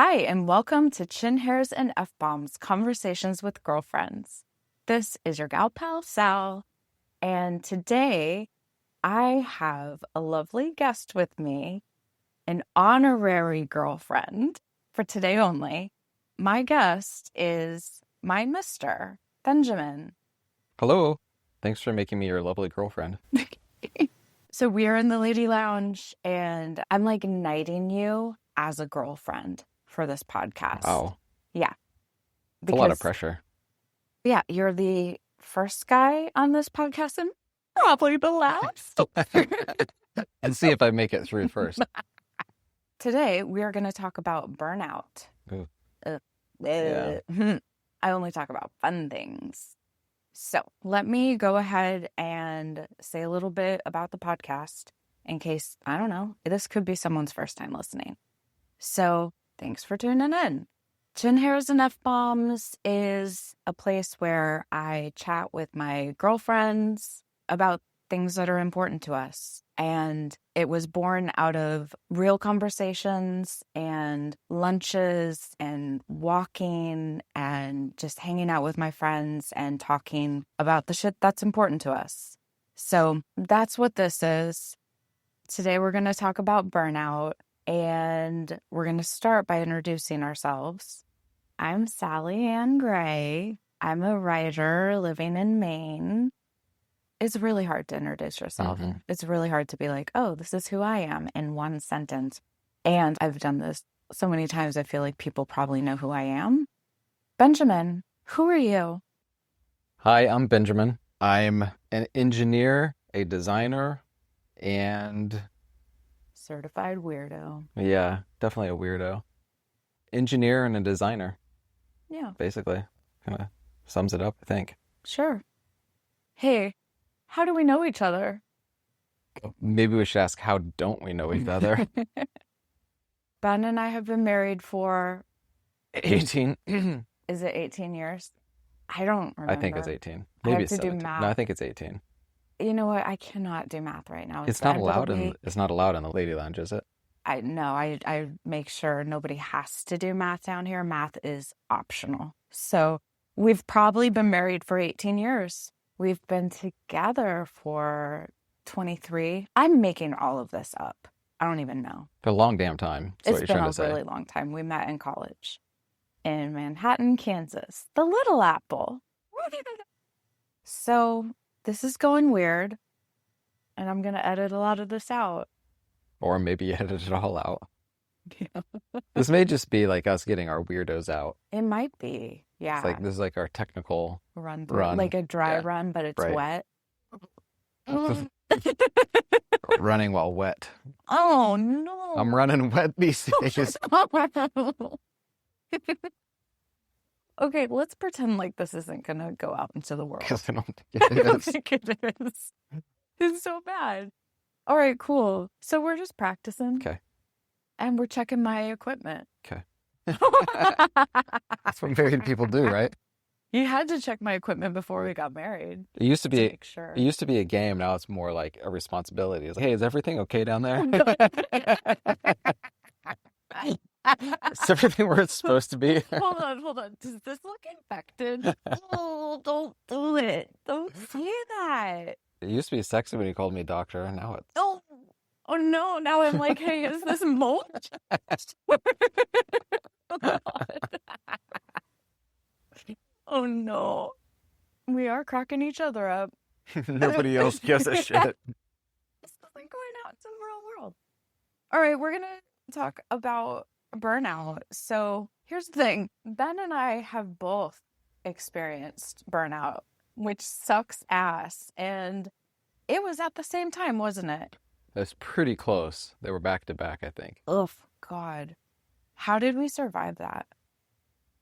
Hi, and welcome to Chin Hairs and F-Bombs, Conversations with Girlfriends. This is your gal pal, Sal, and today I have a lovely guest with me, an honorary girlfriend for today only. My guest is my Mr. Benjamin. Hello. Thanks for making me your lovely girlfriend. So we are in the Lady Lounge, and I'm like knighting you as a girlfriend for this podcast. Wow. Yeah. It's a lot of pressure. Yeah, you're the first guy on this podcast and probably the last. And see if I make it through first. Today, we are going to talk about burnout. Yeah. I only talk about fun things. So let me go ahead and say a little bit about the podcast in case, I don't know, this could be someone's first time listening. So thanks for tuning in. Chin Hairs and F-Bombs is a place where I chat with my girlfriends about things that are important to us. And it was born out of real conversations and lunches and walking and just hanging out with my friends and talking about the shit that's important to us. So that's what this is. Today we're going to talk about burnout, and we're going to start by introducing ourselves. I'm SallyAnn Gray. I'm a writer living in Maine. It's really hard to introduce yourself. Mhm. It's really hard to be like, oh, this is who I am in one sentence. And I've done this so many times, I feel like people probably know who I am. Benjamin, who are you? Hi, I'm Benjamin. I'm an engineer, a designer, and Certified weirdo. yeah, definitely a weirdo. Engineer and a designer, Yeah, basically. Kind of sums it up, I think. sure. Hey, how do we know each other? Maybe we should ask, how don't we know each other? Ben and I have been married for, 18? is it 18 years? I don't remember. I think it's 18. I Maybe have it's to do 17. math. No, I think it's 18. You know what? I cannot do math right now. It's the not end of the allowed week. it's not allowed in the Lady Lounge, is it? I make sure nobody has to do math down here. Math is optional. So we've probably been married for 18 years. We've been together for 23. I'm making all of this up. I don't even know. A long damn time. That's what It's you're been trying a to say. really long time. We met in college in Manhattan, Kansas, the Little Apple. So this is going weird, and I'm going to edit a lot of this out. Or maybe you edit it all out. Yeah. This may just be like us getting our weirdos out. It might be. Yeah. It's like, this is like our technical Run through. run. Like a dry Yeah. run, but it's Right. wet. Running while wet. Oh, no. I'm running wet these days. Okay, let's pretend like this isn't going to go out into the world. Because I don't think I it don't is. think it is. It's so bad. All right, cool. So we're just practicing. Okay. And we're checking my equipment. Okay. That's what married people do, right? You had to check my equipment before we got married It used to to be make sure. it used to be a game. Now it's more like a responsibility. It's like, hey, is everything okay down there? Is everything where it's supposed to be? Hold on. Does this look infected? Oh, don't do it. Don't say that. It used to be sexy when you called me doctor, and now it's Oh no. Now I'm like, hey, is this mold? Oh, God. Oh no. We are cracking each other up. nobody else gives a shit. This isn't going out to the real world. All right, we're going to talk about burnout. So here's the thing. Ben and I have both experienced burnout, which sucks ass. And it was at the same time, wasn't it? It was pretty close. They were back to back, I think. Ugh, God. How did we survive that?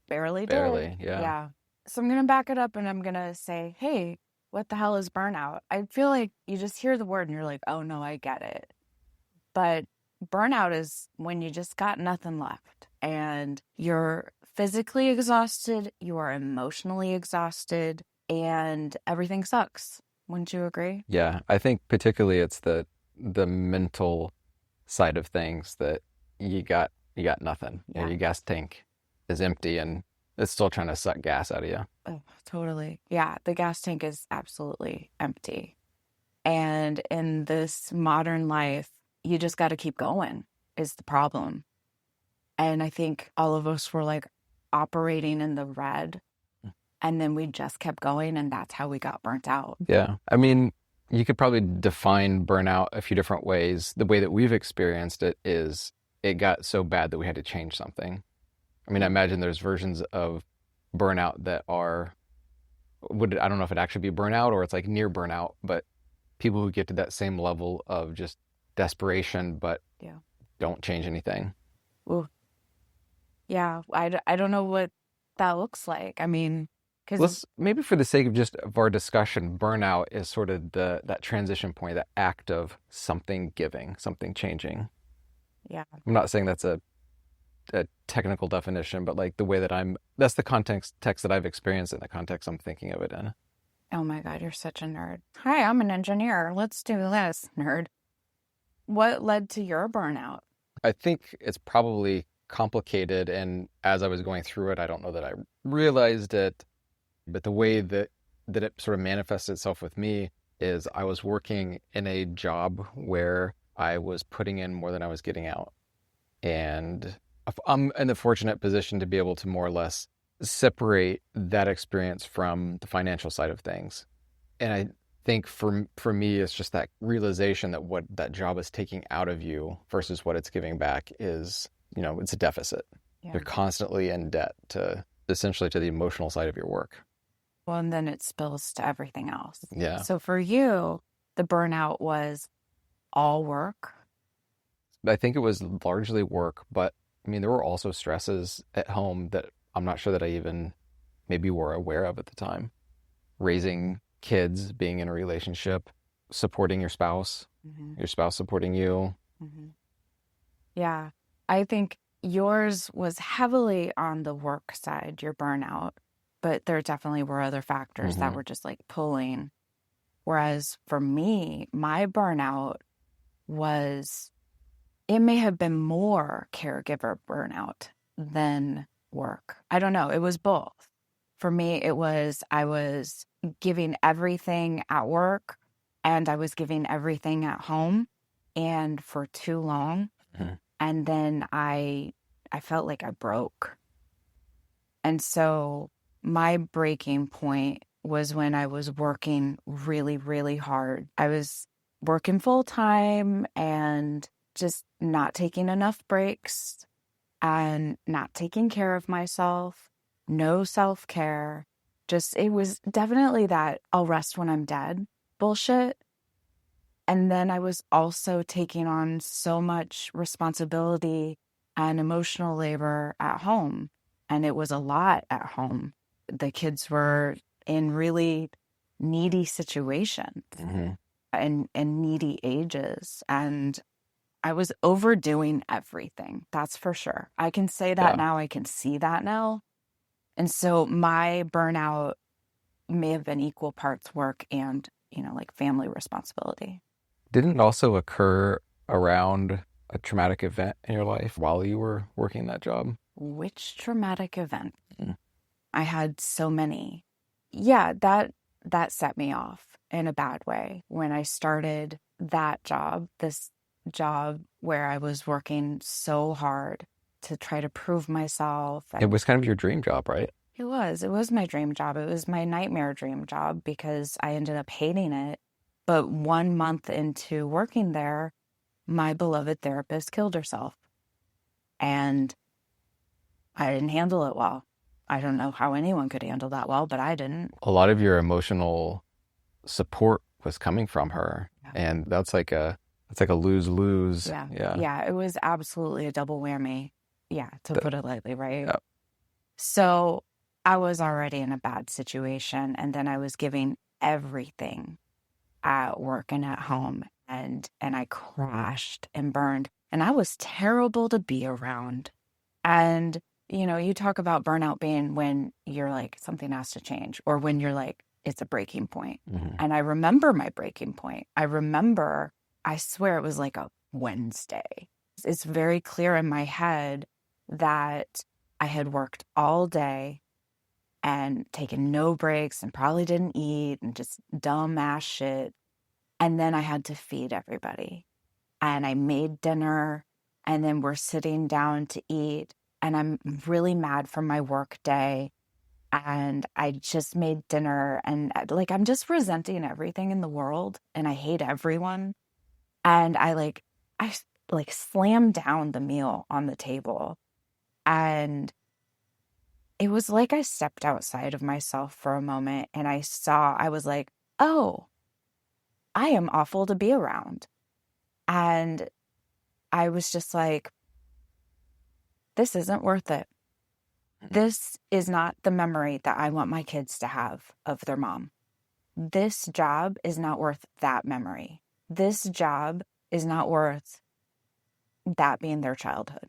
Barely did. Barely, yeah. Yeah. So I'm going to back it up and I'm going to say, hey, what the hell is burnout? I feel like you just hear the word and you're like, oh no, I get it. But burnout is when you just got nothing left and you're physically exhausted, you are emotionally exhausted, and everything sucks. Wouldn't you agree? Yeah, I think particularly it's the mental side of things that you got you got nothing. You know, Yeah. your gas tank is empty and it's still trying to suck gas out of you. Oh, totally. Yeah. The gas tank is absolutely empty. And in this modern life, you just got to keep going, is the problem. And I think all of us were like operating in the red, and then we just kept going, and that's how we got burnt out. Yeah. I mean, you could probably define burnout a few different ways. The way that we've experienced it is it got so bad that we had to change something. I mean, I imagine there's versions of burnout that are, I don't know if it'd actually be burnout or it's like near burnout, but people who get to that same level of just desperation, but Yeah. don't change anything. Ooh. Yeah. I don't know what that looks like. I mean, because Maybe for the sake of just of our discussion, burnout is sort of that transition point, that act of something giving, something changing. yeah. I'm not saying that's a technical definition, but like the way that that's the context that I've experienced in the context I'm thinking of it in. Oh my God, you're such a nerd. Hi, I'm an engineer. Let's do this, nerd. What led to your burnout? I think it's probably complicated, and as I was going through it, I don't know that I realized it, but the way that it sort of manifested itself with me is I was working in a job where I was putting in more than I was getting out. And I'm in the fortunate position to be able to more or less separate that experience from the financial side of things. And I think for me, it's just that realization that what that job is taking out of you versus what it's giving back is, it's a deficit. Yeah. You're constantly in debt essentially to the emotional side of your work. Well, and then it spills to everything else. Yeah. So for you, the burnout was all work? I think it was largely work, but I mean, there were also stresses at home that I'm not sure that I even maybe were aware of at the time. Raising kids, being in a relationship, supporting your spouse, your spouse supporting you. Mm-hmm. Yeah. I think yours was heavily on the work side, your burnout, but there definitely were other factors that were just like pulling. Whereas for me, my burnout it may have been more caregiver burnout than work. I don't know. It was both. For me, I was giving everything at work and I was giving everything at home, and for too long. And then I felt like I broke. And so my breaking point was when I was working really, really hard. I was working full time and just not taking enough breaks and not taking care of myself, no self-care. It was definitely that I'll rest when I'm dead bullshit. And then I was also taking on so much responsibility and emotional labor at home. And it was a lot at home. The kids were in really needy situations and needy ages. And I was overdoing everything. That's for sure. I can say that now. I can see that now. And so my burnout may have been equal parts work and, like family responsibility. Didn't it also occur around a traumatic event in your life while you were working that job? Which traumatic event? I had so many. Yeah, that set me off in a bad way when I started that job, this job where I was working so hard to try to prove myself. It was kind of your dream job, right? It was my dream job. It was my nightmare dream job because I ended up hating it. But 1 month into working there, my beloved therapist killed herself. And I didn't handle it well. I don't know how anyone could handle that well, but I didn't. A lot of your emotional support was coming from her. Yeah. And that's like a lose-lose. Yeah, it was absolutely a double whammy. Yeah, to put it lightly, right? Yeah. So I was already in a bad situation, and then I was giving everything at work and at home, and I crashed and burned, and I was terrible to be around. And you talk about burnout being when you're like something has to change, or when you're like it's a breaking point. And I remember my breaking point. I swear it was like a Wednesday. it's very clear in my head that I had worked all day and taken no breaks and probably didn't eat and just dumb ass shit. And then I had to feed everybody. And I made dinner, and then we're sitting down to eat. And I'm really mad from my work day. And I just made dinner, and like I'm just resenting everything in the world, and I hate everyone. And I like slammed down the meal on the table. And it was like I stepped outside of myself for a moment, and I was like, oh, I am awful to be around. And I was just like, this isn't worth it. This is not the memory that I want my kids to have of their mom. This job is not worth that memory. This job is not worth that being their childhood.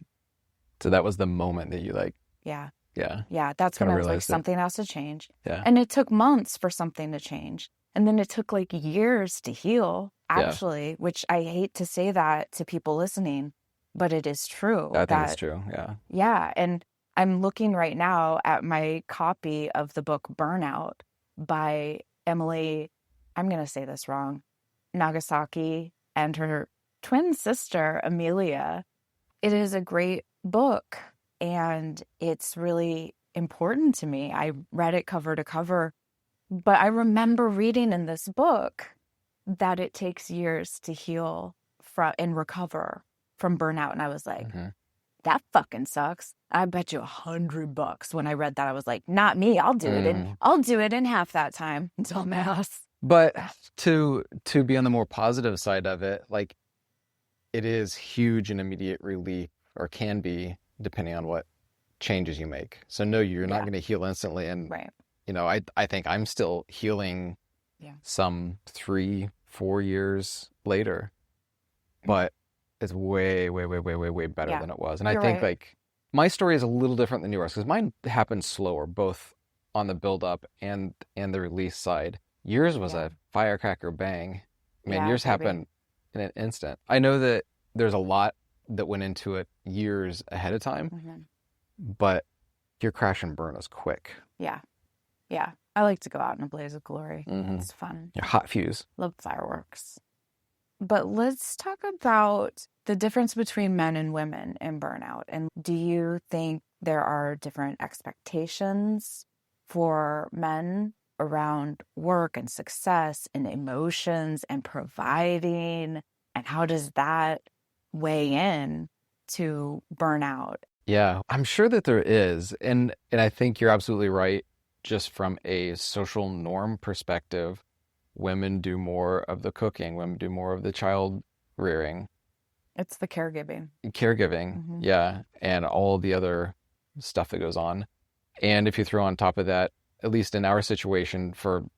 So that was the moment that you like, Yeah. yeah, Yeah. That's when kind I of was like, realized it. something has to change. Yeah. And it took months for something to change. And then it took like years to heal, Yeah. actually, which I hate to say that to people listening, but it is true. I think it's true. Yeah. Yeah. And I'm looking right now at my copy of the book Burnout by Emily, I'm going to say this wrong, Nagasaki, and her twin sister, Amelia. It is a great book, and it's really important to me. I read it cover to cover, but I remember reading in this book that it takes years to heal from and recover from burnout. And I was like, that fucking sucks. I bet you $100 when I read that. I was like, not me. I'll do it in half that time. Dumbass. But to be on the more positive side of it, like it is huge and immediate relief, or can be, depending on what changes you make. So no, you're not going to heal instantly. And, right. you know, I think I'm still healing some 3-4 years later, but it's way, way, way, way, way, way better than it was. And I think like my story is a little different than yours, because mine happened slower, both on the build up and the release side. Yours was a firecracker bang. I mean, yours happened in an instant. I know that there's a lot that went into it years ahead of time, but your crash and burn is quick. Yeah. Yeah. I like to go out in a blaze of glory. It's fun. Your hot fuse. Love fireworks. But let's talk about the difference between men and women in burnout. And do you think there are different expectations for men around work and success and emotions and providing? And how does that weigh in to burnout? Yeah, I'm sure that there is. And I think you're absolutely right. Just from a social norm perspective, women do more of the cooking, women do more of the child rearing. It's the caregiving. Yeah, and all the other stuff that goes on. And if you throw on top of that, at least in our situation, from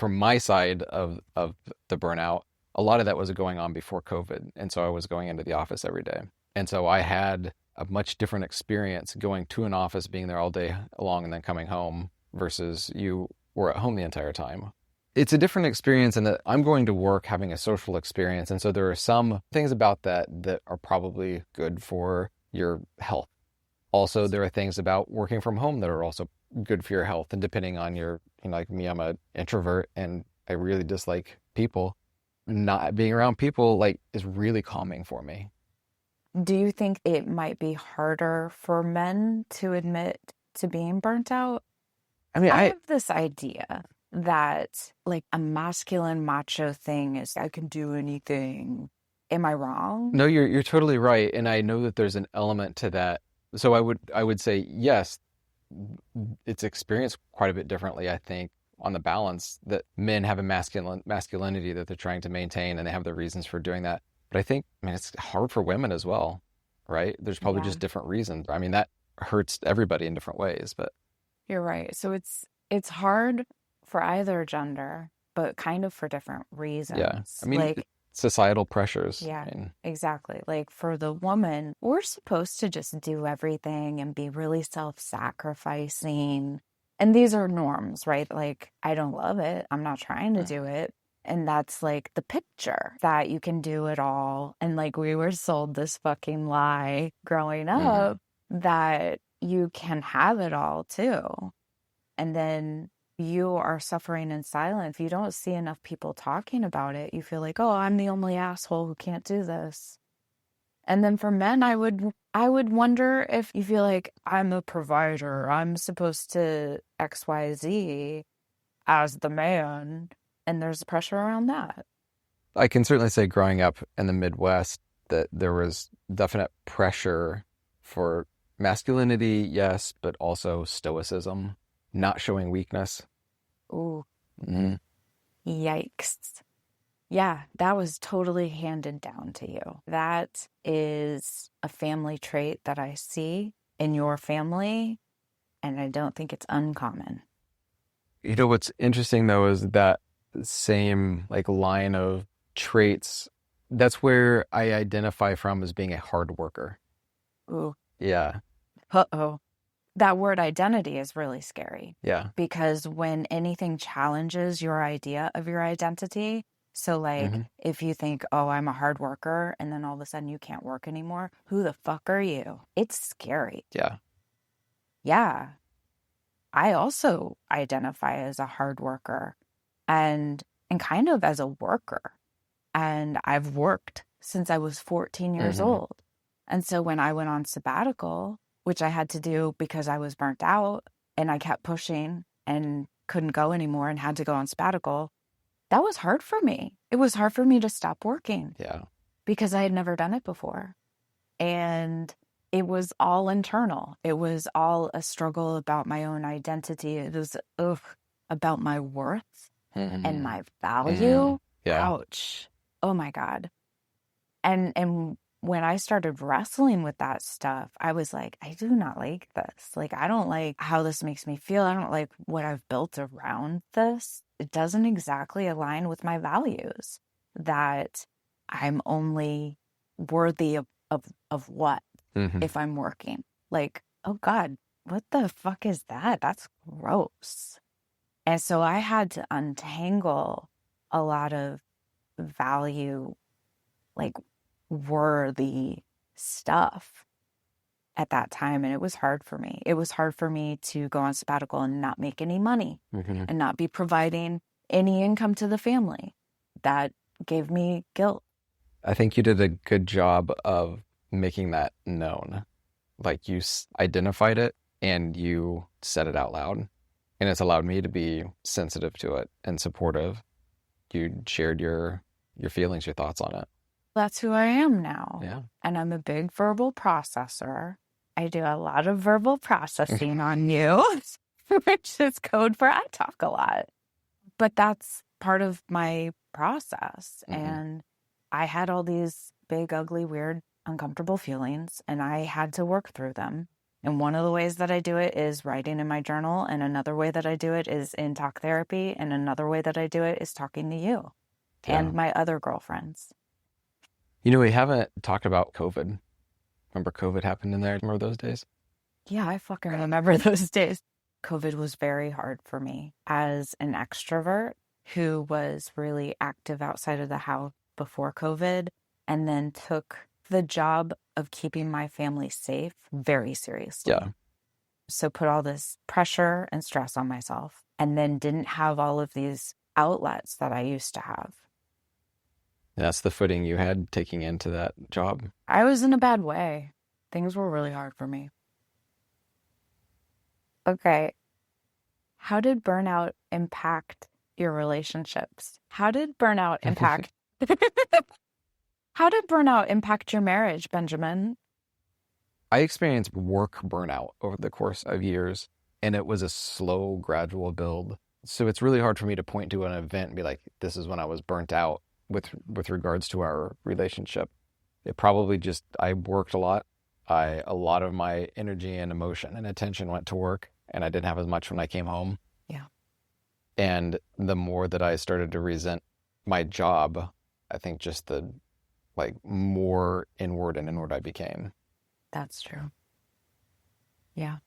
my side of the burnout, a lot of that was going on before COVID. And so I was going into the office every day. And so I had a much different experience going to an office, being there all day long, and then coming home, versus you were at home the entire time. It's a different experience in that I'm going to work having a social experience. And so there are some things about that are probably good for your health. Also, there are things about working from home that are also good for your health. And depending on like me, I'm an introvert and I really dislike people. Not being around people is really calming for me. Do you think it might be harder for men to admit to being burnt out? I mean, I have this idea that a masculine macho thing is I can do anything. Am I wrong? No, you're totally right. And I know that there's an element to that. So I would say, yes, it's experienced quite a bit differently, I think, on the balance, that men have a masculinity that they're trying to maintain, and they have their reasons for doing that. But I think, it's hard for women as well, right? There's probably just different reasons. I mean, that hurts everybody in different ways, but. You're right. So it's hard for either gender, but kind of for different reasons. Yeah. I mean, societal pressures. Yeah, exactly. For the woman, we're supposed to just do everything and be really self-sacrificing. And these are norms, right? I don't love it. I'm not trying to do it. And that's like the picture that you can do it all. And like we were sold this fucking lie growing Hmm. up that you can have it all too. And then you are suffering in silence. If you don't see enough people talking about it, you feel like, oh, I'm the only asshole who can't do this. And then for men, I would wonder if you feel like I'm a provider, I'm supposed to XYZ as the man, and there's pressure around that. I can certainly say growing up in the Midwest that there was definite pressure for masculinity, yes, but also stoicism, not showing weakness. Ooh, Hmm. yikes. Yeah, that was totally handed down to you. That is a family trait that I see in your family, and I don't think it's uncommon. You know what's interesting though is that same like line of traits, that's where I identify from as being a hard worker. Ooh, Yeah. uh-oh. That word identity is really scary Yeah. because when anything challenges your idea of your identity, so like Hmm. if you think, oh, I'm a hard worker, and then all of a sudden you can't work anymore, who the fuck are you? It's scary. Yeah. Yeah. I also identify as a hard worker and kind of as a worker. And I've worked since I was 14 years Hmm. old. And so when I went on sabbatical, which I had to do because I was burnt out and I kept pushing and couldn't go anymore and had to go on sabbatical, that was hard for me. It was hard for me to stop working Yeah. because I had never done it before. And it was all internal. It was all a struggle about my own identity. It was about my worth and Hmm. my Hmm. value. Yeah. Ouch. Oh my God. And when I started wrestling with that stuff, I was like, I do not like this. Like, I don't like how this makes me feel. I don't like what I've built around this. It doesn't exactly align with my values that I'm only worthy of what Hmm. if I'm working. Like, oh God, what the fuck is that? That's gross. And so I had to untangle a lot of value, like worthy stuff at that time. And it was hard for me. It was hard for me to go on sabbatical and not make any money Hmm. and not be providing any income to the family. That gave me guilt. I think you did a good job of making that known. Like you identified it and you said it out loud. And it's allowed me to be sensitive to it and supportive. You shared your feelings, your thoughts on it. That's who I am now. Yeah. And I'm a big verbal processor. I do a lot of verbal processing on you, which is code for I talk a lot. But that's part of my process. Hmm. And I had all these big, ugly, weird, uncomfortable feelings, and I had to work through them. And one of the ways that I do it is writing in my journal. And another way that I do it is in talk therapy. And another way that I do it is talking to you Yeah. and my other girlfriends. You know, we haven't talked about COVID. Remember COVID happened in there? Remember those days? Yeah, I fucking remember those days. COVID was very hard for me as an extrovert who was really active outside of the house before COVID and then took the job of keeping my family safe very seriously. Yeah. So put all this pressure and stress on myself and then didn't have all of these outlets that I used to have. That's the footing you had taking into that job. I was in a bad way. Things were really hard for me. Okay. How did burnout impact your relationships? How did burnout impact How did burnout impact your marriage, Benjamin? I experienced work burnout over the course of years, and it was a slow, gradual build. So it's really hard for me to point to an event and be like, this is when I was burnt out with regards to our relationship. It probably just I worked a lot. A lot of my energy and emotion and attention went to work, and I didn't have as much when I came home. Yeah, And the more that I started to resent my job, I think just the like more inward and inward I became. that's true. Yeah.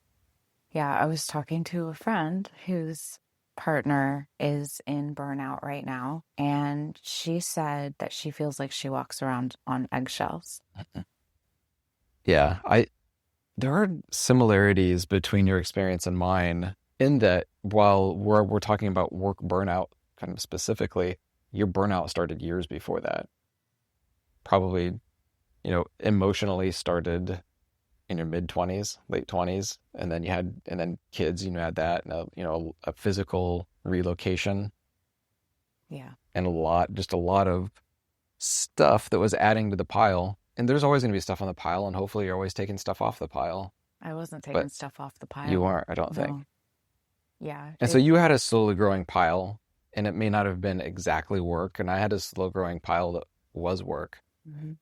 Yeah, I was talking to a friend who's partner is in burnout right now, and she said that she feels like she walks around on eggshells. Yeah, I there are similarities between your experience and mine in that while we're talking about work burnout kind of specifically, your burnout started years before that. Probably, emotionally started in your mid 20s, late 20s, and then kids, had that, and a physical relocation Yeah, and just a lot of stuff that was adding to the pile. And there's always going to be stuff on the pile, and hopefully you're always taking stuff off the pile. I wasn't taking But stuff off the you pile. aren't, I don't think. No. Yeah, And so you had a slowly growing pile, and it may not have been exactly work, and I had a slow growing pile that was work. Mhm.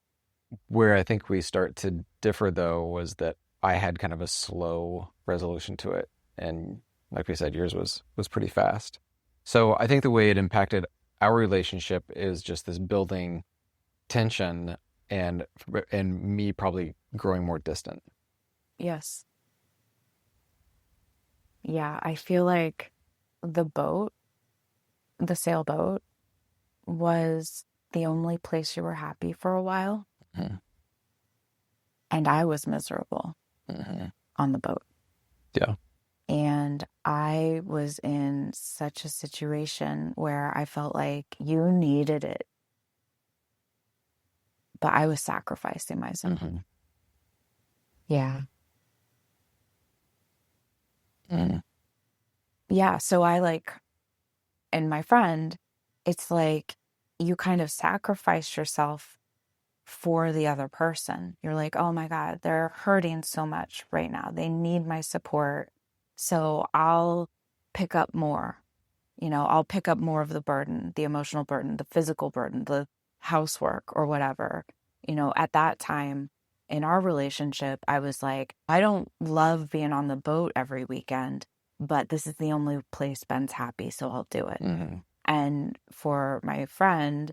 Where I think we start to differ, though, was that I had kind of a slow resolution to it, and like we said, yours was pretty fast. So I think the way it impacted our relationship is just this building tension and me probably growing more distant. Yes. Yeah, I feel like the boat, the sailboat, was the only place you were happy for a while, Mm-hmm. and I was miserable Mm-hmm. on the boat. Yeah. And I was in such a situation where I felt like you needed it, but I was sacrificing myself. Mm-hmm. Yeah. Mm-hmm. Yeah. So and my friend, it's like you kind of sacrifice yourself for the other person. You're like, oh my God, they're hurting so much right now. They need my support. So I'll pick up more. I'll pick up more of the burden, the emotional burden, the physical burden, the housework or whatever. At that time in our relationship, I was like, I don't love being on the boat every weekend, but this is the only place Ben's happy, so I'll do it. Mm-hmm. And for my friend,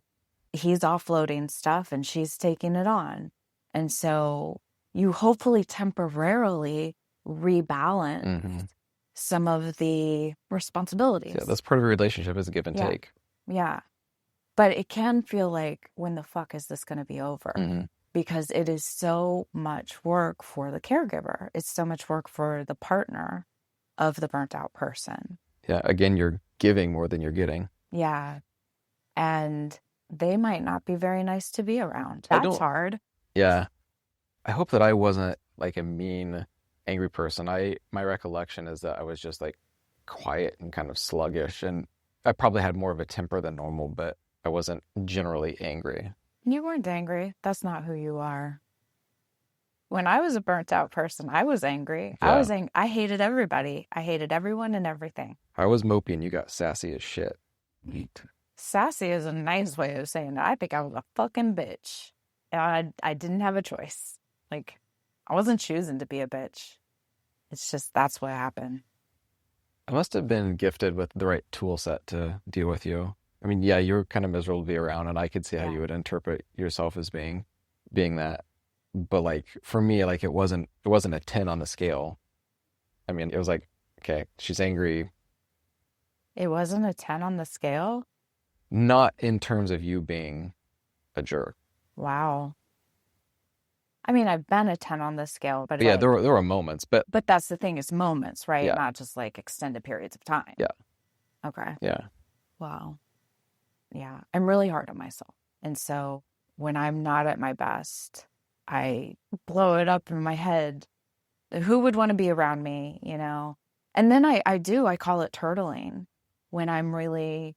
he's offloading stuff and she's taking it on. And so you hopefully temporarily rebalance Mm-hmm. some of the responsibilities. Yeah, that's part of a relationship is a give and Yeah. take. Yeah. But it can feel like, when the fuck is this going to be over? Mm-hmm. Because it is so much work for the caregiver. It's so much work for the partner of the burnt out person. Yeah, again, you're giving more than you're getting. Yeah. And they might not be very nice to be around. I That's don't- hard. Yeah. I hope that I wasn't like a mean, angry person. My recollection is that I was just like quiet and kind of sluggish, and I probably had more of a temper than normal, but I wasn't generally angry. You weren't angry. That's not who you are. When I was a burnt out person, I was angry. Yeah. I hated everybody. I hated everyone and everything. I was mopey and you got sassy as shit. Sassy is a nice way of saying it. I think I was a fucking bitch. And I didn't have a choice. Like, I wasn't choosing to be a bitch. It's just, that's what happened. I must have been gifted with the right tool set to deal with you. I mean, yeah, you were kind of miserable to be around, and I could see how Yeah. you would interpret yourself as being that. But like for me, like it wasn't a 10 on the scale. I mean, it was like, okay, she's angry, It wasn't a 10 on the scale? not in terms of you being a jerk. Wow. I mean, I've been a 10 on the scale, but But yeah, like, there were moments, but but that's the thing, is moments, right? Yeah. Not just like extended periods of time. Yeah. Okay. yeah. Wow. Yeah. I'm really hard on myself. And so when I'm not at my best, I blow it up in my head. Who would want to be around me, And then I call it turtling. When I'm really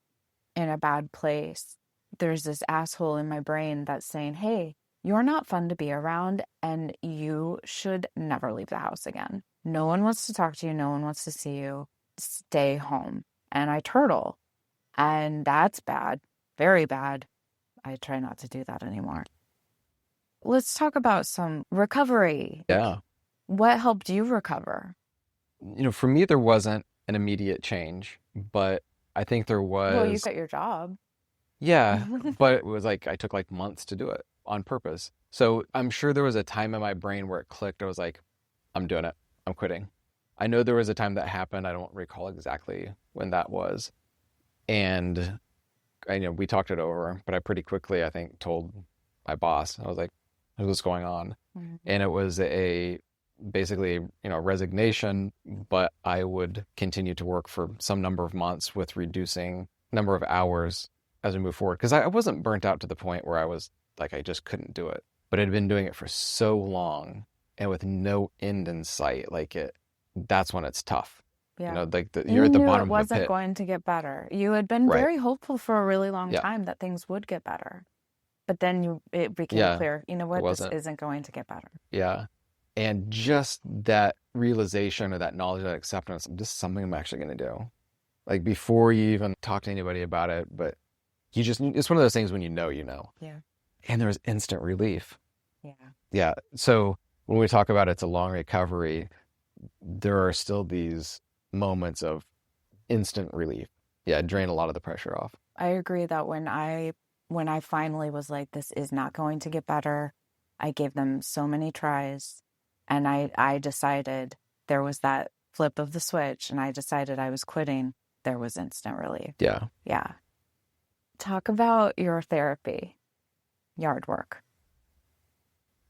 in a bad place, there's this asshole in my brain that's saying, hey, you're not fun to be around, and you should never leave the house again. No one wants to talk to you. No one wants to see you. Stay home. And I turtle. And that's bad. Very bad. I try not to do that anymore. Let's talk about some recovery. Yeah. What helped you recover? For me, there wasn't an immediate change, but I think there was. Well, you got your job. Yeah, but it was like I took like months to do it on purpose. So I'm sure there was a time in my brain where it clicked. I was like, I'm doing it. I'm quitting. I know there was a time that happened. I don't recall exactly when that was. And we talked it over, but I pretty quickly, I think, told my boss. I was like, what's going on? Mm-hmm. And it was basically, resignation, but I would continue to work for some number of months with reducing number of hours as we move forward. Because I wasn't burnt out to the point where I was like, I just couldn't do it. But I'd been doing it for so long and with no end in sight, that's when it's tough. Yeah. You're at the bottom it of the wasn't pit. going to get better. You had been Right. very hopeful for a really long Yeah. time that things would get better. But then it became Yeah, clear, you know it what, this wasn't. isn't going to get better. Yeah. And just that realization or that knowledge, that acceptance, this is something I'm actually going to do. Like before you even talk to anybody about it, but it's one of those things when you know. Yeah. And there's instant relief. Yeah. Yeah. So when we talk about it's a long recovery, there are still these moments of instant relief. Yeah, drain a lot of the pressure off. I agree that when I finally was like, this is not going to get better, I gave them so many tries, and I decided, there was that flip of the switch, and I decided I was quitting. There was instant relief. Yeah. Yeah. Talk about your therapy, yard work.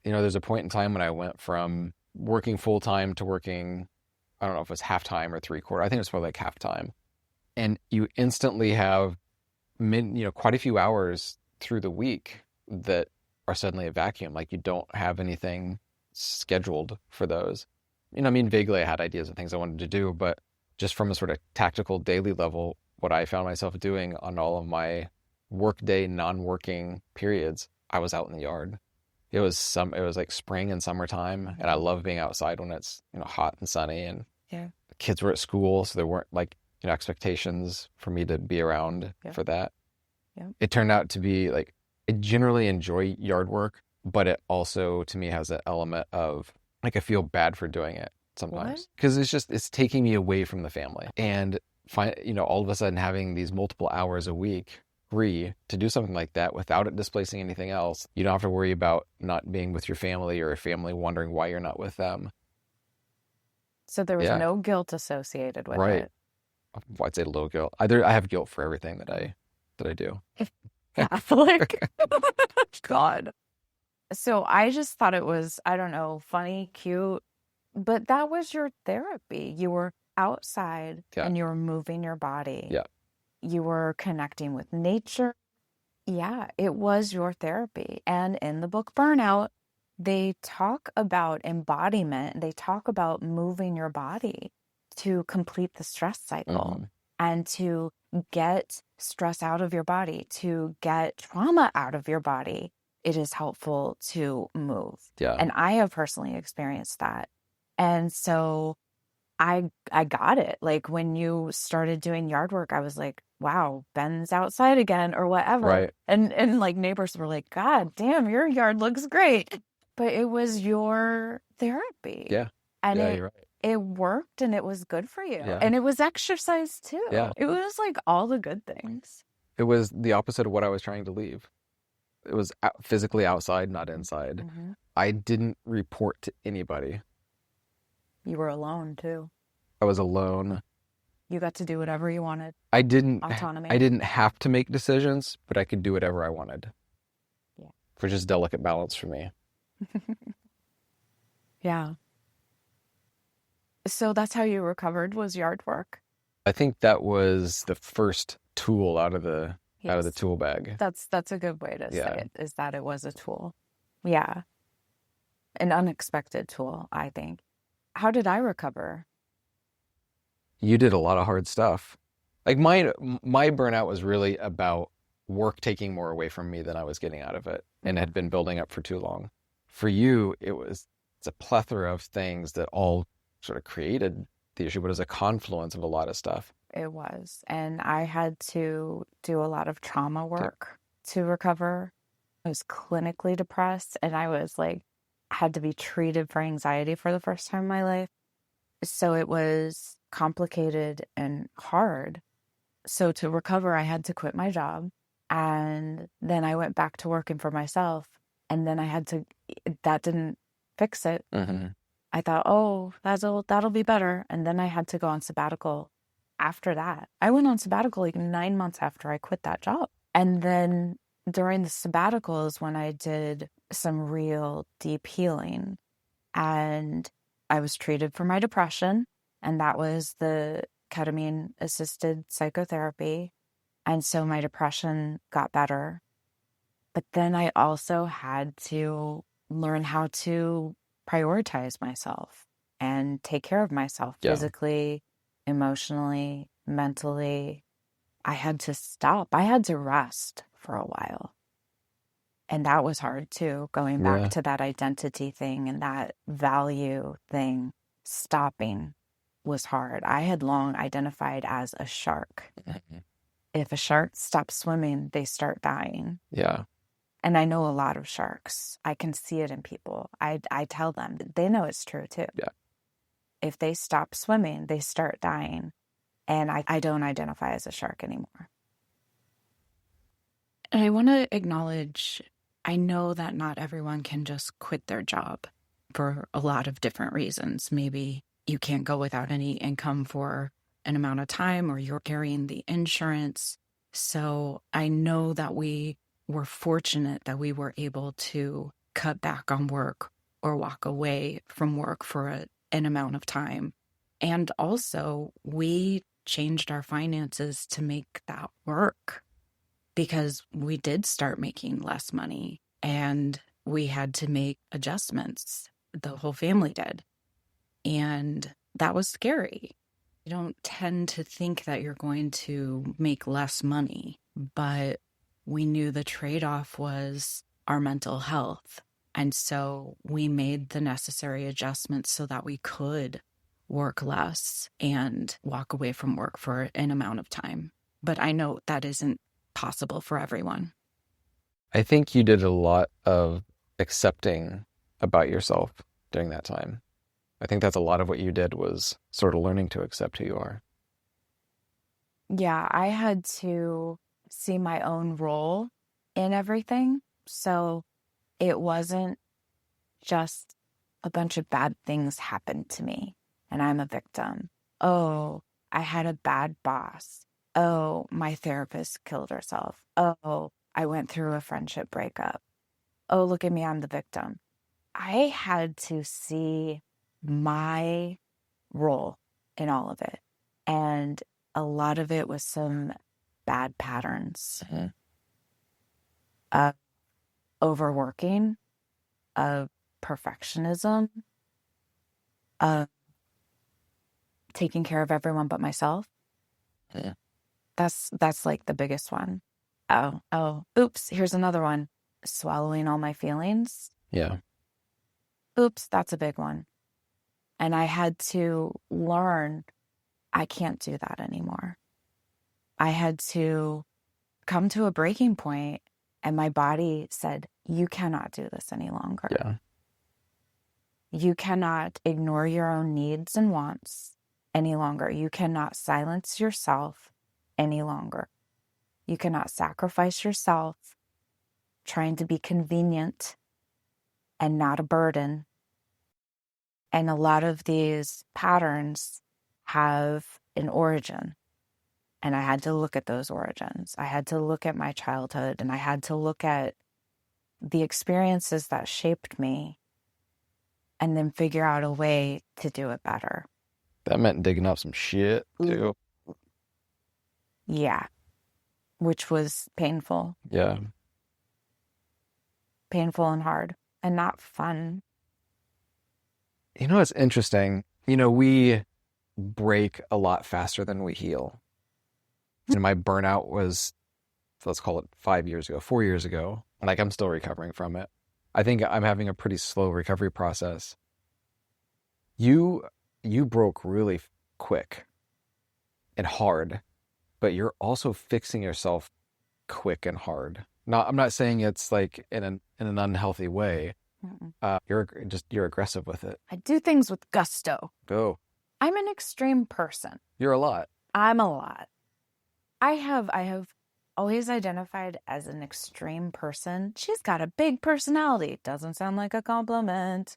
There's a point in time when I went from working full time to working, I don't know if it was half time or three-quarter. I think it was probably like half time. And you instantly have quite a few hours through the week that are suddenly a vacuum. Like you don't have anything scheduled for those. Vaguely I had ideas of things I wanted to do, but just from a sort of tactical daily level, what I found myself doing on all of my workday, non-working periods, I was out in the yard. It was like spring and summertime, and I love being outside when it's, hot and sunny, and Yeah. the kids were at school, so there weren't expectations for me to be around for that. Yeah. It turned out to be I generally enjoy yard work, but it also to me has an element of I feel bad for doing it sometimes because it's taking me away from the family, and all of a sudden having these multiple hours a week free to do something like that without it displacing anything else. You don't have to worry about not being with your family or a family wondering why you're not with them. So there was no guilt associated with it. I'd say a little guilt. I have guilt for everything that I do. Catholic. God. So I just thought it was, I don't know, funny, cute, but that was your therapy. You were outside and you were moving your body. Yeah. You were connecting with nature. Yeah, it was your therapy. And in the book Burnout, they talk about embodiment. They talk about moving your body to complete the stress cycle and to get stress out of your body, to get trauma out of your body. It is helpful to move. Yeah. And I have personally experienced that. And so I got it. Like when you started doing yard work, I was like, wow, Ben's outside again or whatever. Right. And like neighbors were like, God damn, your yard looks great. But it was your therapy. Yeah. And you're right. It worked and it was good for you. Yeah. And it was exercise too. Yeah. It was like all the good things. It was the opposite of what I was trying to leave. It was physically outside, not inside. Mm-hmm. I didn't report to anybody. You were alone too. I was alone. You got to do whatever you wanted. Autonomy. I didn't have to make decisions, but I could do whatever I wanted. Yeah. Which is delicate balance for me. Yeah. So that's how you recovered, was yard work. I think that was the first tool out of the tool bag. That's a good way to say it, is that it was a tool. Yeah. An unexpected tool, I think. How did I recover? You did a lot of hard stuff. Like my burnout was really about work taking more away from me than I was getting out of it, and had been building up for too long. For you, it's a plethora of things that all sort of created the issue, but it was a confluence of a lot of stuff. It was. And I had to do a lot of trauma work to recover. I was clinically depressed, and I was like, had to be treated for anxiety for the first time in my life. So it was complicated and hard. So to recover, I had to quit my job. And then I went back to working for myself. And then that didn't fix it. Mm-hmm. I thought, oh, that'll be better. And then I had to go on sabbatical after that. I went on sabbatical like 9 months after I quit that job. And then during the sabbatical is when I did some real deep healing. And I was treated for my depression, and that was the ketamine assisted psychotherapy. And so my depression got better. But then I also had to learn how to prioritize myself and take care of myself Yeah. physically, emotionally, mentally. I had to stop. I had to rest for a while. And that was hard too, going back Yeah. to that identity thing and that value thing. Stopping was hard. I had long identified as a shark. Mhm. If a shark stops swimming, they start dying. Yeah. And I know a lot of sharks. I can see it in people. I tell them, they know it's true too. Yeah. If they stop swimming, they start dying. And I don't identify as a shark anymore. And I want to acknowledge, I know that not everyone can just quit their job for a lot of different reasons. Maybe you can't go without any income for an amount of time, or you're carrying the insurance. So I know that we were fortunate that we were able to cut back on work or walk away from work for an amount of time. And also, we changed our finances to make that work, because we did start making less money and we had to make adjustments. The whole family did. And that was scary. You don't tend to think that you're going to make less money, but we knew the trade-off was our mental health. And so we made the necessary adjustments so that we could work less and walk away from work for an amount of time. But I know that isn't possible for everyone. I think you did a lot of accepting about yourself during that time. I think that's a lot of what you did, was sort of learning to accept who you are. Yeah, I had to see my own role in everything. So it wasn't just a bunch of bad things happened to me and I'm a victim. Oh, I had a bad boss. Oh, my therapist killed herself. Oh, I went through a friendship breakup. Oh, look at me, I'm the victim. I had to see my role in all of it. And a lot of it was some bad patterns of overworking, of perfectionism, of taking care of everyone but myself. Yeah. That's like the biggest one. Oh, oops, here's another one. Swallowing all my feelings. Yeah. Oops, that's a big one. And I had to learn I can't do that anymore. I had to come to a breaking point, and my body said, you cannot do this any longer. Yeah. You cannot ignore your own needs and wants any longer. You cannot silence yourself any longer. You cannot sacrifice yourself trying to be convenient and not a burden. And a lot of these patterns have an origin. And I had to look at those origins. I had to look at my childhood, and I had to look at the experiences that shaped me and then figure out a way to do it better. That meant digging up some shit too. Yeah. Which was painful. Yeah. Painful and hard and not fun. You know, it's interesting. You know, we break a lot faster than we heal. And my burnout was, let's call it 5 years ago, 4 years ago. Like, I'm still recovering from it. I think I'm having a pretty slow recovery process. You broke really quick and hard, but you're also fixing yourself quick and hard. I'm not saying it's like in an unhealthy way. You're aggressive with it. I do things with gusto. Go. I'm an extreme person. You're a lot. I'm a lot. I have always identified as an extreme person. She's got a big personality. Doesn't sound like a compliment,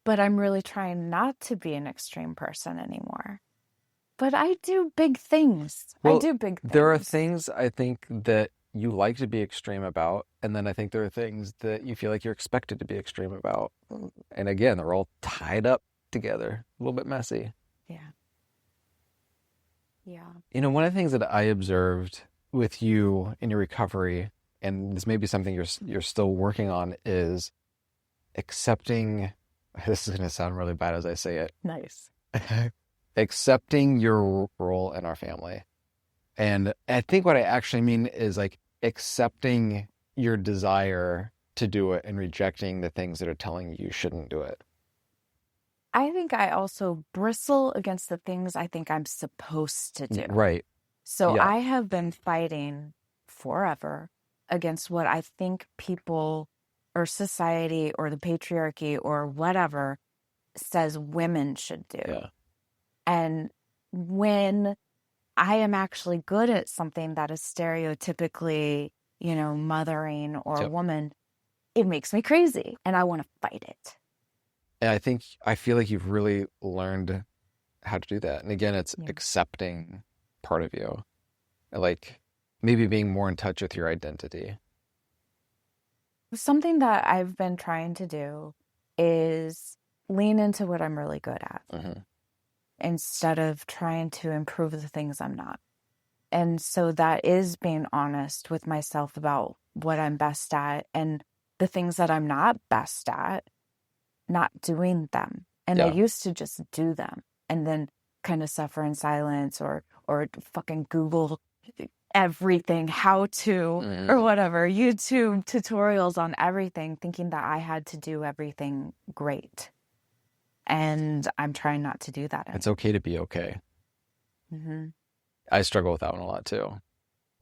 but I'm really trying not to be an extreme person anymore. But I do big things. I Well, do big there are things. things I think that you like to be extreme about, and then I think there are things that you feel like you're expected to be extreme about. And again, they're all tied up together, a little bit messy. Yeah. Yeah. One of the things that I observed with you in your recovery, and this may be something you're still working on, is accepting. This is going to sound really bad as I say it. Nice. Accepting your role in our family. And I think what I actually mean is like accepting your desire to do it and rejecting the things that are telling you shouldn't do it. I think I also bristle against the things I think I'm supposed to do. Right. So Yeah. I have been fighting forever against what I think people or society or the patriarchy or whatever says women should do. Yeah. And when I am actually good at something that is stereotypically, mothering or Yep. woman, it makes me crazy and I want to fight it. And I feel like you've really learned how to do that. And again, it's accepting part of you, like maybe being more in touch with your identity. Something that I've been trying to do is lean into what I'm really good at instead of trying to improve the things I'm not. And so that is being honest with myself about what I'm best at and the things that I'm not best at, not doing them. And I used to just do them and then kind of suffer in silence or fucking Google everything, how to or whatever, YouTube tutorials on everything, thinking that I had to do everything great. And I'm trying not to do that anymore. It's okay to be okay. I struggle with that one a lot too.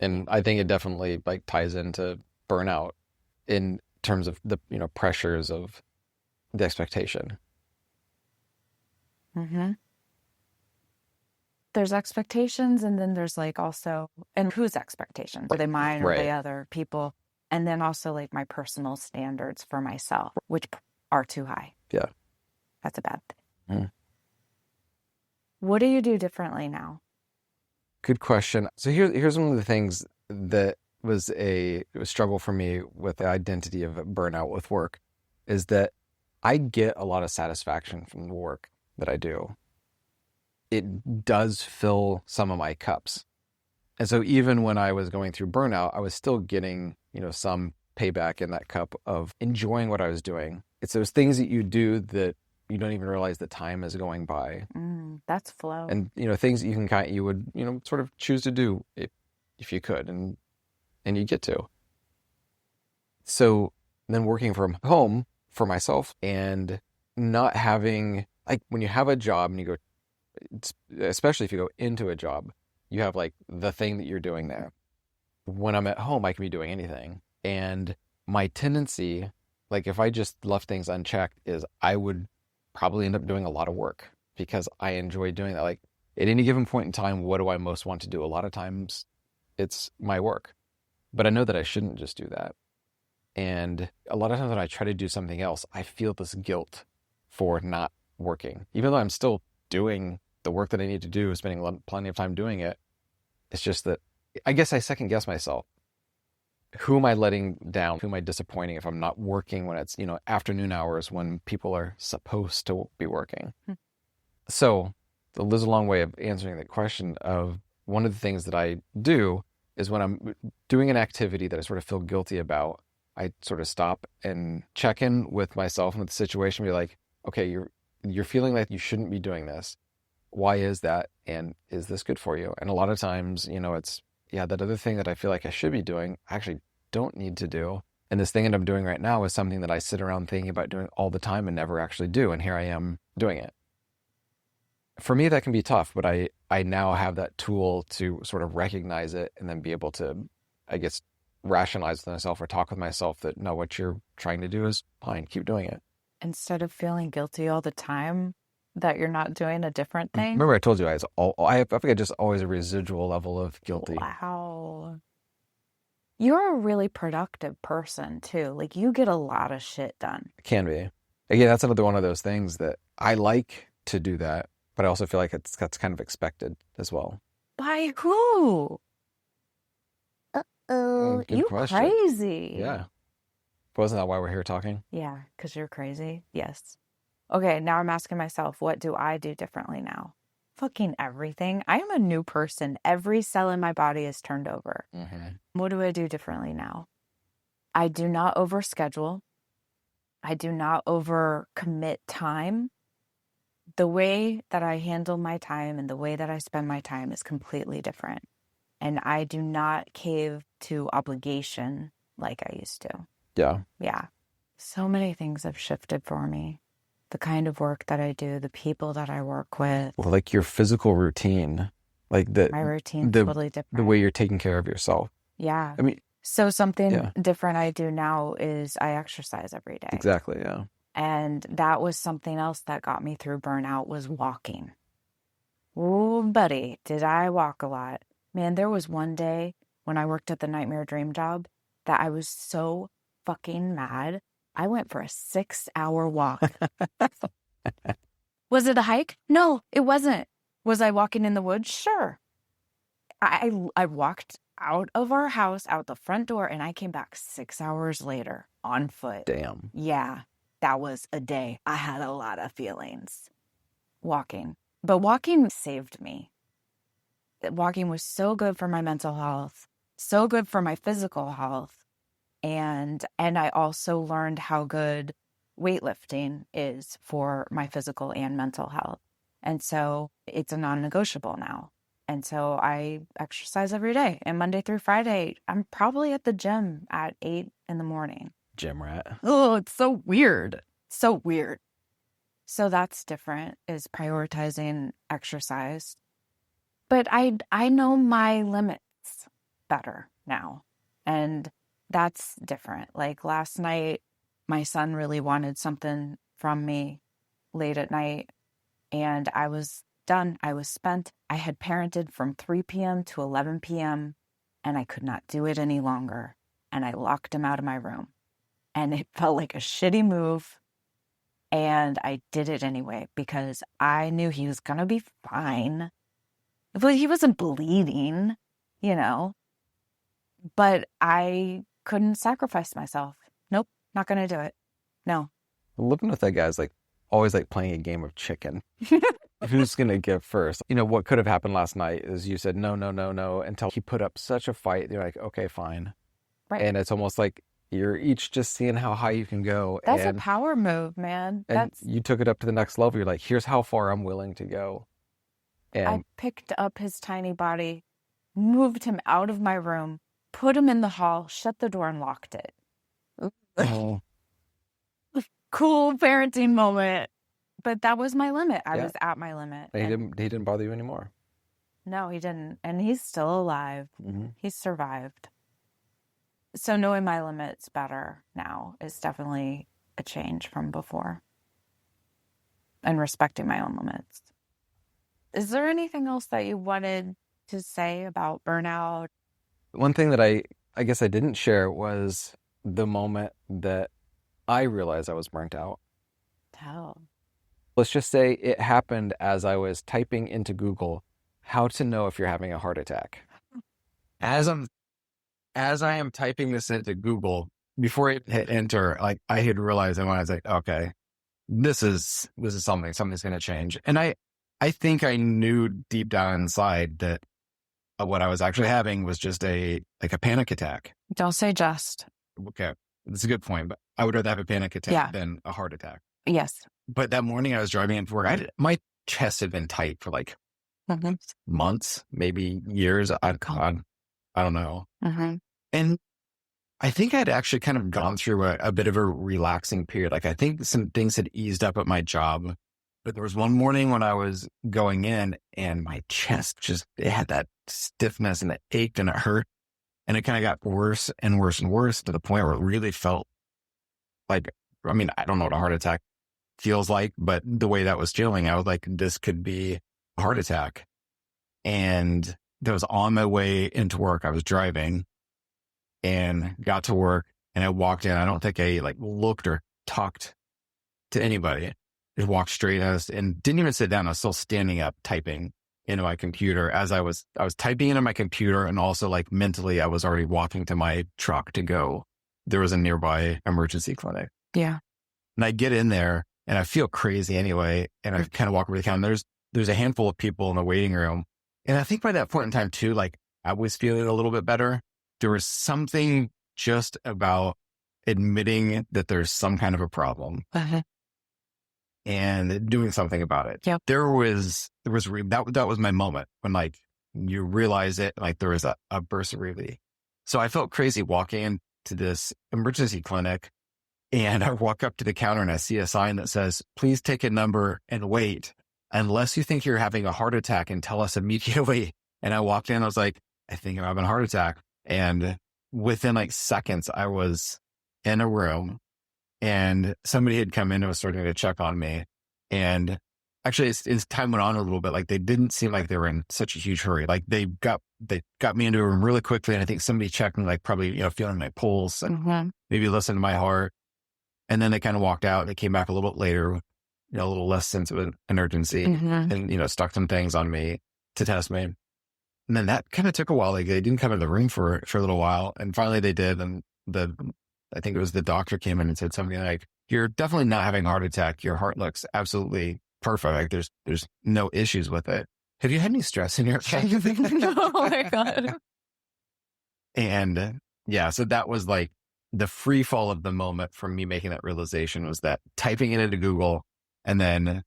And I think it definitely like ties into burnout in terms of the, pressures of the expectation. There's expectations, and then there's like also, and whose expectations? Are they mine or are they other people? And then also like my personal standards for myself, which are too high. Yeah. That's a bad thing. What do you do differently now? Good question. So here's one of the things that was a struggle for me with the identity of burnout with work, is that I get a lot of satisfaction from the work that I do. It does fill some of my cups. And so even when I was going through burnout, I was still getting, some payback in that cup of enjoying what I was doing. It's those things that you do that you don't even realize the time is going by. That's flow. And, things that you would, sort of choose to do if you could, and you get to. So then working from home for myself and not having, like when you have a job and you go, especially if you go into a job, you have like the thing that you're doing there. When I'm at home, I can be doing anything. And my tendency, like if I just left things unchecked, is I would probably end up doing a lot of work because I enjoy doing that. Like at any given point in time, what do I most want to do? A lot of times it's my work, but I know that I shouldn't just do that. And a lot of times when I try to do something else, I feel this guilt for not working, even though I'm still doing the work that I need to do, spending plenty of time doing it. It's just that I guess I second guess myself. Who am I letting down? Who am I disappointing if I'm not working when it's, afternoon hours when people are supposed to be working? So there's a long way of answering the question of one of the things that I do is when I'm doing an activity that I sort of feel guilty about, I sort of stop and check in with myself and with the situation, be like, okay, you're feeling like you shouldn't be doing this. Why is that? And is this good for you? And a lot of times, it's, that other thing that I feel like I should be doing, I actually don't need to do. And this thing that I'm doing right now is something that I sit around thinking about doing all the time and never actually do. And here I am doing it. For me, that can be tough, but I now have that tool to sort of recognize it and then be able to, I guess, rationalize with myself or talk with myself that, no, what you're trying to do is fine, keep doing it. Instead of feeling guilty all the time that you're not doing a different thing. Remember I told you I think I just always a residual level of guilty. Wow. You're a really productive person too. Like you get a lot of shit done. It can be. Again, that's another one of those things that I like to do that. But I also feel like that's kind of expected as well. By who? Uh-oh, Good you question. crazy. Yeah. Wasn't that why we're here talking? Yeah, because you're crazy. Yes. Okay, now I'm asking myself, what do I do differently now? Fucking everything. I am a new person. Every cell in my body is turned over. What do I do differently now? I do not overschedule. I do not overcommit time. The way that I handle my time and the way that I spend my time is completely different. And I do not cave to obligation like I used to. Yeah. Yeah. So many things have shifted for me. The kind of work that I do, the people that I work with. Well, like your physical routine, like My routine's the totally different. the way you're taking care of yourself. Yeah. I mean, So something yeah, different I do now is I exercise every day. exactly. Yeah. And that was something else that got me through burnout was walking. Oh, buddy, did I walk a lot. Man, there was one day when I worked at the Nightmare Dream job that I was so fucking mad. I went for a 6-hour walk. Was it a hike? No, it wasn't. Was I walking in the woods? Sure. I walked out of our house, out the front door, and I came back 6 hours later on foot. Damn. Yeah, that was a day. I had a lot of feelings walking. But walking saved me. Walking was so good for my mental health, so good for my physical health. And I also learned how good weightlifting is for my physical and mental health. And so it's a non-negotiable now. And so I exercise every day. And Monday through Friday, I'm probably at the gym at 8 in the morning. Gym rat. Oh, it's so weird. So weird. So that's different, is prioritizing exercise. But I know my limits better now. And that's different. Like last night, my son really wanted something from me late at night. And I was done. I was spent. I had parented from 3 p.m. to 11 p.m. and I could not do it any longer. And I locked him out of my room. And it felt like a shitty move. And I did it anyway because I knew he was going to be fine. But he wasn't bleeding, you know. But I couldn't sacrifice myself. Nope, not going to do it. No. Living with that guy's like always like playing a game of chicken. Who's going to give first? You know, what could have happened last night is you said, no, no, no, no, until he put up such a fight. You're like, okay, fine. Right. And it's almost like you're each just seeing how high you can go. That's a power move, man. And you took it up to the next level. You're like, here's how far I'm willing to go. And I picked up his tiny body, moved him out of my room, put him in the hall, shut the door, and locked it. oh, Cool parenting moment. But that was my limit. I was at my limit. he didn't bother you anymore. No, he didn't. And he's still alive. Mm-hmm. He's survived. So knowing my limits better now is definitely a change from before. And respecting my own limits. Is there anything else that you wanted to say about burnout? One thing that I guess I didn't share was the moment that I realized I was burnt out. Tell. Let's just say it happened as I was typing into Google how to know if you're having a heart attack. As I am typing this into Google, before it hit enter, like I had realized, and when I was like, okay, this is something's going to change. And I think I knew deep down inside that what I was actually having was just a panic attack. Don't say just. Okay, that's a good point, but I would rather have a panic attack than a heart attack. Yes. But that morning I was driving into work. My chest had been tight for like months, maybe years. I don't know. Mm-hmm. And I think I'd actually kind of gone through a bit of a relaxing period. Like I think some things had eased up at my job. But there was one morning when I was going in and my chest it had that stiffness and it ached and it hurt. And it kind of got worse and worse and worse to the point where it really felt like, I mean, I don't know what a heart attack feels like, but the way that was feeling, I was like, this could be a heart attack. And that was on my way into work. I was driving and got to work and I walked in. I don't think I looked or talked to anybody. It walked straight at us and didn't even sit down. I was still standing up typing into my computer as I was typing into my computer, and also like mentally I was already walking to my truck to go. There was a nearby emergency clinic. Yeah. And I get in there and I feel crazy anyway. And I kind of walk over the counter. There's a handful of people in the waiting room. And I think by that point in time too, like I was feeling a little bit better. There was something just about admitting that there's some kind of a problem and doing something about it. Yep. That was my moment when like you realize it, like there was a burst of relief. So I felt crazy walking into this emergency clinic, and I walk up to the counter and I see a sign that says, please take a number and wait unless you think you're having a heart attack and tell us immediately. And I walked in, I was like, I think I'm having a heart attack. And within like seconds, I was in a room and somebody had come in and was starting to check on me. And actually, as time went on a little bit, like they didn't seem like they were in such a huge hurry. Like they got me into a room really quickly. And I think somebody checked me, like probably, feeling my pulse and maybe listening to my heart. And then they kind of walked out. They came back a little bit later, a little less sense of an urgency and, stuck some things on me to test me. And then that kind of took a while. Like they didn't come in the room for a little while. And finally they did. And I think it was the doctor came in and said something like, you're definitely not having a heart attack. Your heart looks absolutely perfect. Like there's no issues with it. Have you had any stress in your life? Oh my God. And so that was like the free fall of the moment for me making that realization, was that typing it into Google and then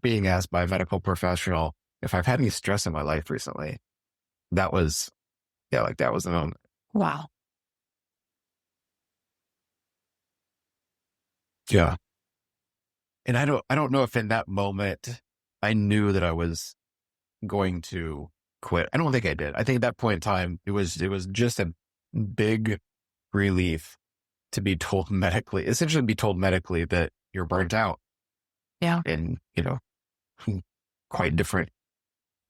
being asked by a medical professional if I've had any stress in my life recently. That was the moment. Wow. Yeah. And I don't know if in that moment I knew that I was going to quit. I don't think I did. I think at that point in time, it was just a big relief to be told medically that you're burnt out. Yeah. And, quite different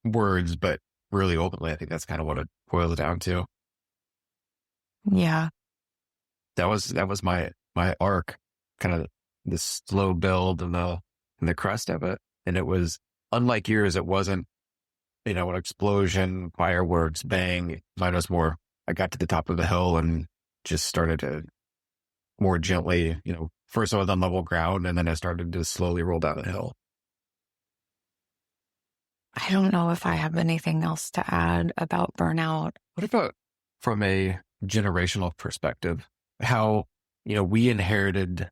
words, but really openly, I think that's kind of what it boils down to. Yeah. That was my arc, kind of the slow build and the crest of it. And it was unlike yours. It wasn't, an explosion, fireworks, bang. Mine was more, I got to the top of the hill and just started to more gently, first I was on level ground and then I started to slowly roll down the hill. I don't know if I have anything else to add about burnout. What about from a generational perspective, how, we inherited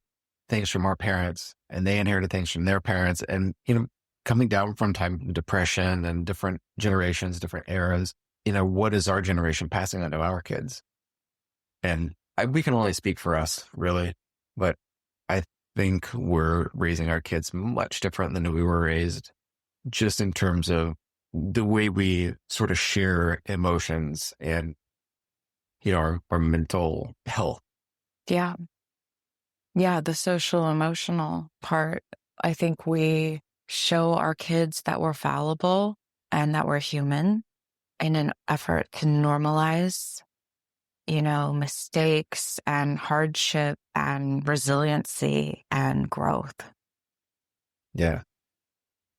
things from our parents and they inherited things from their parents, and, coming down from time, depression and different generations, different eras, what is our generation passing on to our kids? And we can only speak for us, really, but I think we're raising our kids much different than we were raised, just in terms of the way we sort of share emotions and, our mental health. Yeah. Yeah. The social emotional part. I think we show our kids that we're fallible and that we're human in an effort to normalize, mistakes and hardship and resiliency and growth. Yeah.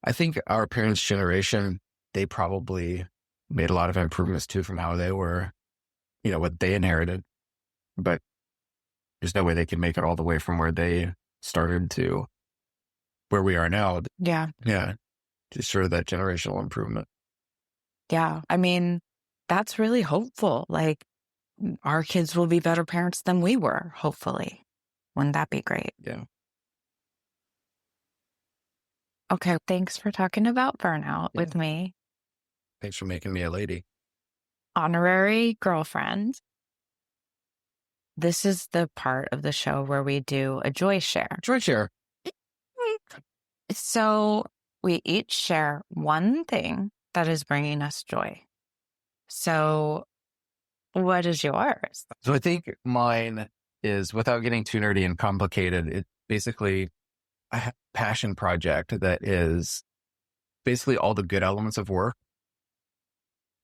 I think our parents' generation, they probably made a lot of improvements too from how they were, what they inherited. But there's no way they can make it all the way from where they started to where we are now. Yeah. Yeah. Just sort of that generational improvement. Yeah. I mean, that's really hopeful. Like our kids will be better parents than we were, hopefully. Wouldn't that be great? Yeah. Okay. Thanks for talking about burnout with me. Thanks for making me a lady. Honorary girlfriend. This is the part of the show where we do a joy share. Joy share. So we each share one thing that is bringing us joy. So what is yours? So I think mine is, without getting too nerdy and complicated, it's basically a passion project that is basically all the good elements of work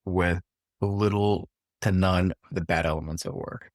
with little to none of the bad elements of work.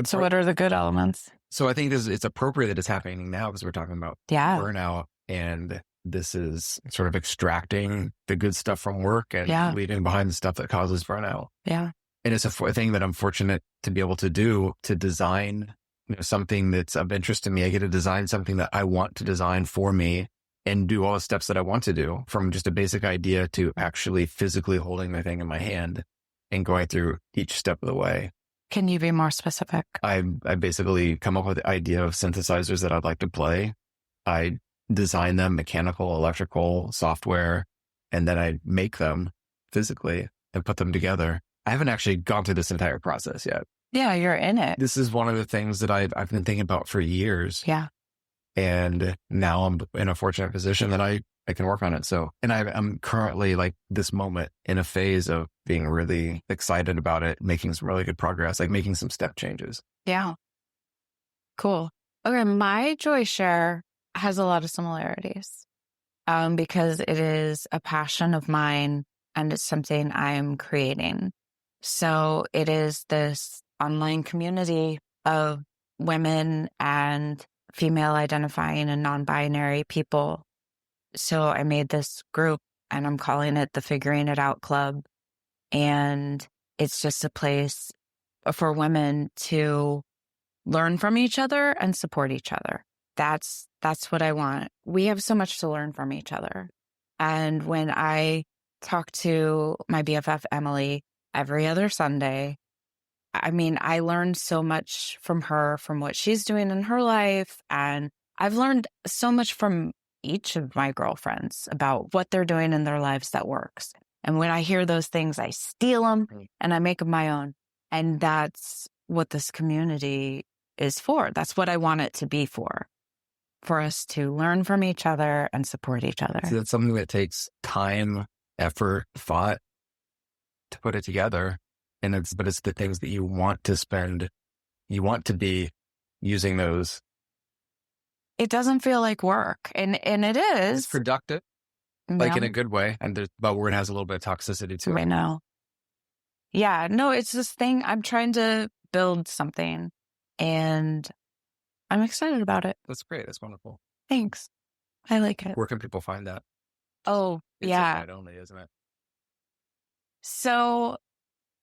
So what are the good elements? So I think it's appropriate that it's happening now because we're talking about Yeah. burnout. And this is sort of extracting the good stuff from work and Yeah. leaving behind the stuff that causes burnout. Yeah. And it's a thing that I'm fortunate to be able to do, to design something that's of interest to me. I get to design something that I want to design for me and do all the steps that I want to do, from just a basic idea to actually physically holding the thing in my hand and going through each step of the way. Can you be more specific? I basically come up with the idea of synthesizers that I'd like to play. I design them, mechanical, electrical, software, and then I make them physically and put them together. I haven't actually gone through this entire process yet. Yeah, you're in it. This is one of the things that I've been thinking about for years. Yeah. And now I'm in a fortunate position that I can work on it. So, and I'm currently, like, this moment in a phase of being really excited about it, making some really good progress, like making some step changes. Yeah. Cool. Okay. My joy share has a lot of similarities because it is a passion of mine and it's something I'm creating. So it is this online community of women and female identifying and non-binary people. So I made this group and I'm calling it the Figuring It Out Club. And it's just a place for women to learn from each other and support each other. That's what I want. We have so much to learn from each other. And when I talk to my BFF, Emily, every other Sunday, I mean, I learned so much from her, from what she's doing in her life. And I've learned so much from each of my girlfriends about what they're doing in their lives that works. And when I hear those things, I steal them and I make them my own. And that's what this community is for. That's what I want it to be for us to learn from each other and support each other. So that's something that takes time, effort, thought to put it together. But it's the things that you want to spend, you want to be using those. It doesn't feel like work. And it is. It's productive, like in a good way. But where it has a little bit of toxicity to it. I know. Yeah, no, it's this thing. I'm trying to build something and I'm excited about it. That's great. That's wonderful. Thanks. I like it. Where can people find that? Oh, It's yeah. a site only, isn't it? So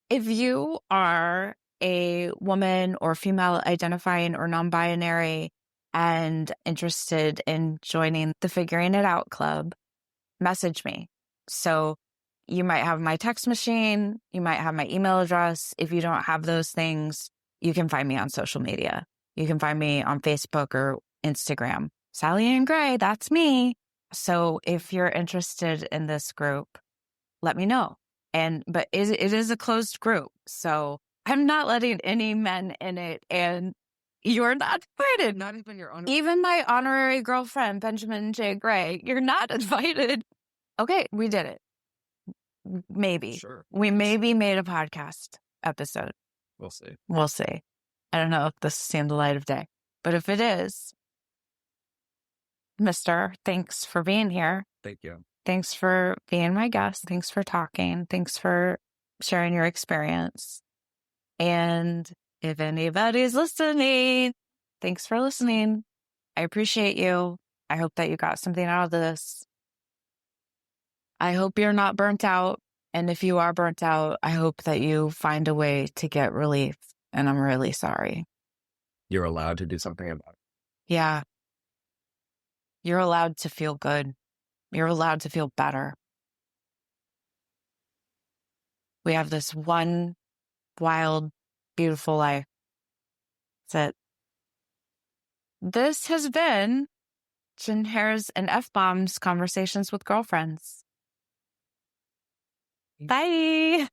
if you are a woman or female identifying or non-binary and interested in joining the Figuring It Out Club, message me. So you might have my text machine, you might have my email address. If you don't have those things, you can find me on social media. You can find me on Facebook or Instagram. SallyAnn Gray, that's me. So if you're interested in this group, let me know. But it is a closed group. So I'm not letting any men in it. And you're not invited. Not even your Even my honorary girlfriend, Benjamin J. Gray, you're not invited. Okay, we did it. Maybe. Sure. We maybe made a podcast episode. We'll see. We'll see. I don't know if this has seen the light of day. But if it is, Mister, thanks for being here. Thank you. Thanks for being my guest. Thanks for talking. Thanks for sharing your experience. And if anybody's listening, thanks for listening. I appreciate you. I hope that you got something out of this. I hope you're not burnt out. And if you are burnt out, I hope that you find a way to get relief. And I'm really sorry. You're allowed to do something about it. Yeah. You're allowed to feel good. You're allowed to feel better. We have this one wild, beautiful life. That's it. This has been Jen Hairs and F-Bombs Conversations with Girlfriends. Bye.